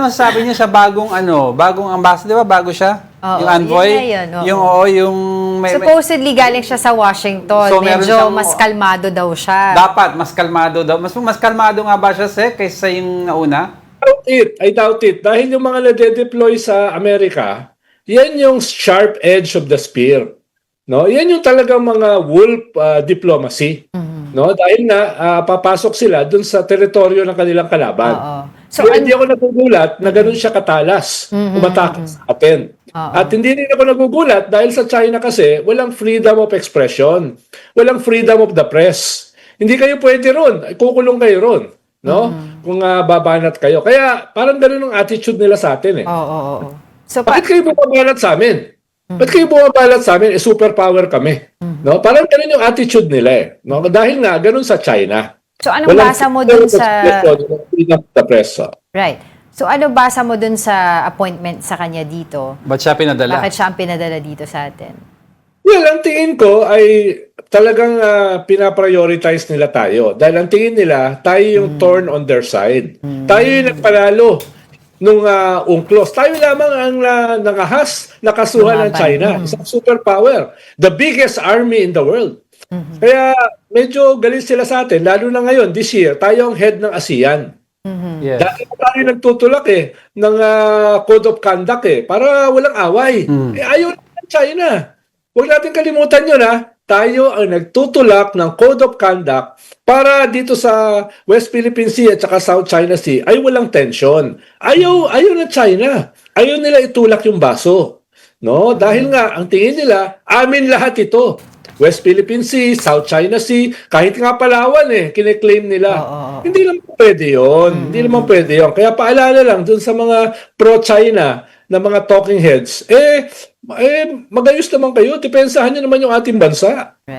masasabi niyo sa bagong ambassador, di ba? Bago siya? Oo, yung envoy? yun na yun, oo. Yung Supposedly galing siya sa Washington. So, meron medyo siyang- mas kalmado daw siya. dapat, mas kalmado daw. Mas kalmado nga ba siya, Sek, kaysa yung nauna? I doubt it. Dahil yung mga nade-deploy sa Amerika, yan yung sharp edge of the spear. No? Yan yung talagang mga wolf diplomacy. No? Dahil na papasok sila dun sa teritoryo ng kanilang kalaban. Oo. So, hindi ako nagugulat na ganun siya katalas umatake sa atin. At hindi rin ako nagugulat dahil sa China kasi walang freedom of expression. Walang freedom of the press. Hindi kayo pwede ron. Kukulong kayo ron. No? Kung babanat kayo. Kaya parang ganun ang attitude nila sa atin eh. Oo. So, Bakit kayo bumabalat sa amin? Bakit kayo bumabalat sa amin? Superpower kami. No? Parang ganun yung attitude nila eh. No? Dahil nga, ganun sa China. So, anong basa mo dun sa... freedom of the press. Right. So, ano basa mo dun sa appointment sa kanya dito? Ba't siya pinadala? Bakit siya ang pinadala dito sa atin? Well, ang tingin ko ay talagang pinaprioritize nila tayo. Dahil ang tingin nila, tayo yung torn on their side. Tayo yung nagpanalo nung UNCLOS. Tayo lamang ang nakasuhan ng China. Isang superpower. The biggest army in the world. Kaya medyo galit sila sa atin. Lalo na ngayon, this year, tayo ang head ng ASEAN. Yes. Dahil tayo nagtutulak ng code of conduct para walang away. Ayaw ng China. Huwag natin kalimutan yun tayo ang nagtutulak ng code of conduct para dito sa West Philippine Sea at saka South China Sea ay walang tension. Ayaw ng China. Ayaw nila itulak yung baso. No? Dahil nga, ang tingin nila, amin lahat ito. West Philippine Sea, South China Sea, kahit nga Palawan kine-claim nila. Hindi naman pwede yun. Hindi naman pwede yun. Kaya paalala lang dun sa mga pro-China na mga talking heads, magayos naman kayo. Depensahan nyo naman yung ating bansa.